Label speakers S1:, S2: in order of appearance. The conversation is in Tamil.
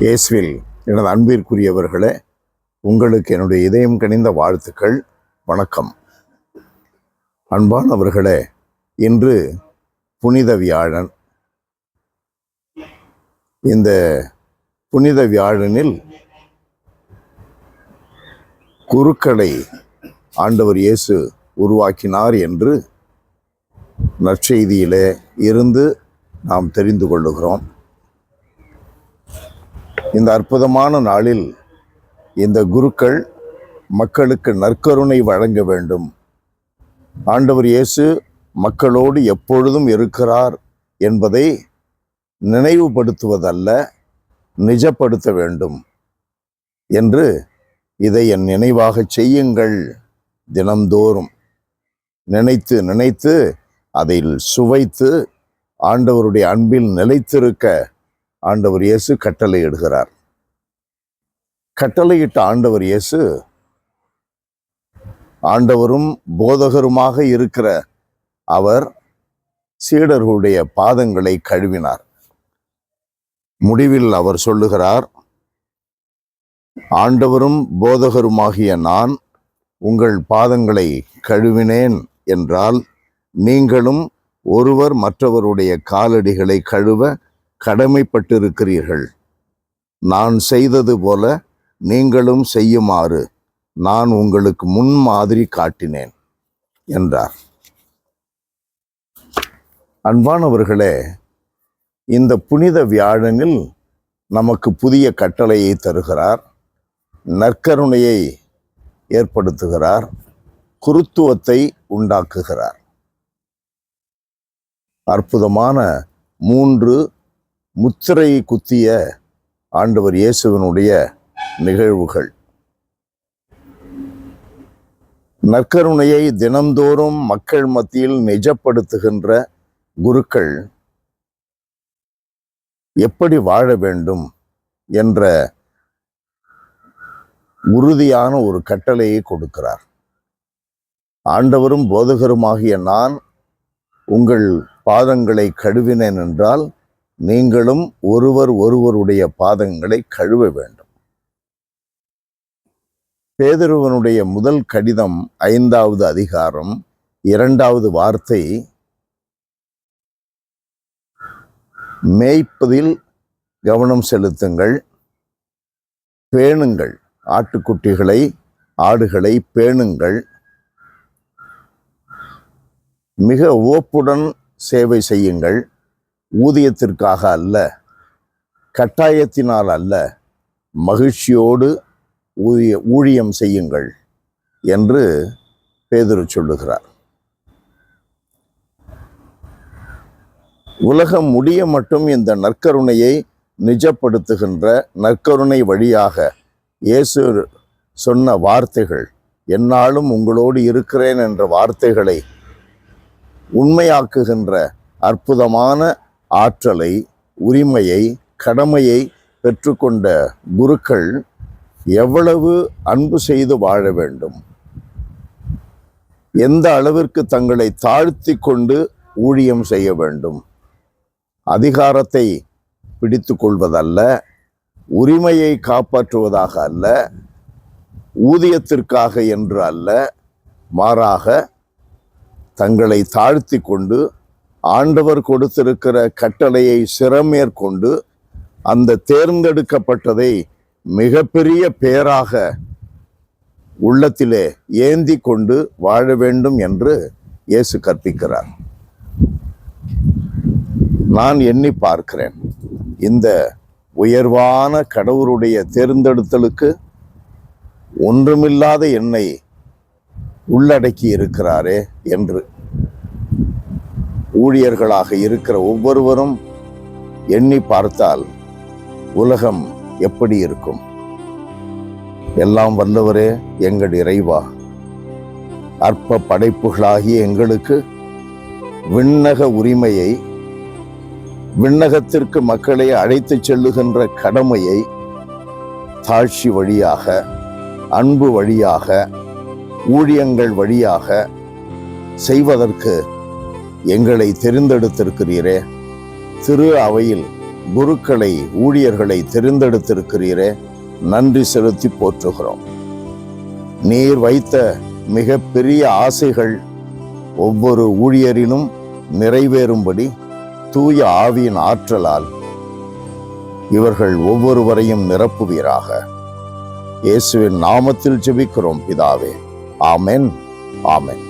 S1: இயேசுவில் எனது அன்பிற்குரியவர்களே, உங்களுக்கு என்னுடைய இதயம் கனிந்த வாழ்த்துக்கள். வணக்கம். அன்பானவர்களே, இன்று புனித வியாழன். இந்த புனித வியாழனில் குருக்களை ஆண்டவர் இயேசு உருவாக்கினார் என்று நற்செய்தியிலே இருந்து நாம் தெரிந்து கொள்ளுகிறோம். இந்த அற்புதமான நாளில் இந்த குருக்கள் மக்களுக்கு நற்கருணை வழங்க வேண்டும். ஆண்டவர் இயேசு மக்களோடு எப்பொழுதும் இருக்கிறார் என்பதை நினைவுபடுத்துவதல்ல, நிஜப்படுத்த வேண்டும் என்று இதை என் நினைவாக செய்யுங்கள். தினந்தோறும் நினைத்து நினைத்து அதில் சுவைத்து ஆண்டவருடைய அன்பில் நிலைத்திருக்க ஆண்டவர் இயேசு கட்டளையிடுகிறார். கட்டளையிட்ட ஆண்டவர் இயேசு ஆண்டவரும் போதகருமாக இருக்கிற அவர் சீடர்களுடைய பாதங்களை கழுவினார். முடிவில் அவர் சொல்லுகிறார், ஆண்டவரும் போதகருமாகிய நான் உங்கள் பாதங்களை கழுவினேன் என்றால் நீங்களும் ஒருவர் மற்றவருடைய காலடிகளை கழுவ கடமைப்பட்டிருக்கிறீர்கள். நான் செய்தது போல நீங்களும் செய்யுமாறு நான் உங்களுக்கு முன்மாதிரி காட்டினேன் என்றார். அன்பானவர்களே, இந்த புனித வியாழனில் நமக்கு புதிய கட்டளையை தருகிறார், நற்கருணையை ஏற்படுத்துகிறார், குருத்துவத்தை உண்டாக்குகிறார். அற்புதமான 3 முத்திரை குத்திய ஆண்டவர் இயேசுவினுடைய நிகழ்வுகள். நற்கருணையை தினந்தோறும் மக்கள் மத்தியில் நிஜப்படுத்துகின்ற குருக்கள் எப்படி வாழ வேண்டும் என்ற உறுதியான ஒரு கட்டளையை கொடுக்கிறார். ஆண்டவரும் போதகருமாகிய நான் உங்கள் பாதங்களை கழுவினேன் என்றால் நீங்களும் ஒருவருடைய பாதங்களை கழுவ வேண்டும். பேதுருவனுடைய முதல் கடிதம் 5வது அதிகாரம் 2வது வார்த்தை, மேய்ப்பதில் கவனம் செலுத்துங்கள், பேணுங்கள், ஆட்டுக்குட்டிகளை ஆடுகளை பேணுங்கள், மிக ஓப்புடன் சேவை செய்யுங்கள், ஊதியத்திற்காக அல்ல, கட்டாயத்தினால் அல்ல, மகிழ்ச்சியோடு ஊழியம் செய்யுங்கள் என்று பேதுரு சொல்லுகிறார். உலகம் முடிய மட்டும் இந்த நற்கருணையை நிஜப்படுத்துகின்ற நற்கருணை வழியாக இயேசு சொன்ன வார்த்தைகள், எந்நாளும் உங்களோடு இருக்கிறேன் என்ற வார்த்தைகளை உண்மையாக்குகின்ற அற்புதமான ஆற்றலை, உரிமையை, கடமையை பெற்றுக்கொண்ட குருக்கள் எவ்வளவு அன்பு செய்து வாழ வேண்டும், எந்த அளவிற்கு தங்களை தாழ்த்தி கொண்டு ஊழியம் செய்ய வேண்டும். அதிகாரத்தை பிடித்து கொள்வதல்ல, உரிமையை காப்பாற்றுவதாக அல்ல, ஊதியத்திற்காக என்று அல்ல, மாறாக தங்களை தாழ்த்தி கொண்டு ஆண்டவர் கொடுத்திருக்கிற கட்டளையை சிரமேற்கொண்டு அந்த தேர்ந்தெடுக்கப்பட்டதை மிகப்பெரிய பேராக உள்ளத்திலே ஏந்தி கொண்டு வாழ வேண்டும் என்று இயேசு கற்பிக்கிறார். நான் எண்ணி பார்க்கிறேன், இந்த உயர்வான கடவுளுடைய தேர்ந்தெடுத்தலுக்கு ஒன்றுமில்லாத என்னை உள்ளடக்கி இருக்கிறாரே என்று. ஊழியர்களாக இருக்கிற ஒவ்வொருவரும் எண்ணி பார்த்தால் உலகம் எப்படி இருக்கும்? எல்லாம் வல்லவரே, எங்கள் இறைவா, அற்ப படைப்புகளாகிய எங்களுக்கு விண்ணக உரிமையை, விண்ணகத்திற்கு மக்களை அழைத்து செல்லுகின்ற கடமையை தாழ்ச்சி வழியாக, அன்பு வழியாக, ஊழியங்கள் வழியாக செய்வதற்கு எங்களை தெரிந்தெடுத்திருக்கிறீரே. திரு அவையில் குருக்களை, ஊழியர்களை தெரிந்தெடுத்திருக்கிறீரே, நன்றி செலுத்தி போற்றுகிறோம். நீர் வைத்த மிக பெரிய ஆசைகள் ஒவ்வொரு ஊழியரிலும் நிறைவேறும்படி தூய ஆவியின் ஆற்றலால் இவர்கள் ஒவ்வொருவரையும் நிரப்புவீராக. இயேசுவின் நாமத்தில் ஜெபிக்கிறோம் பிதாவே. ஆமென், ஆமென்.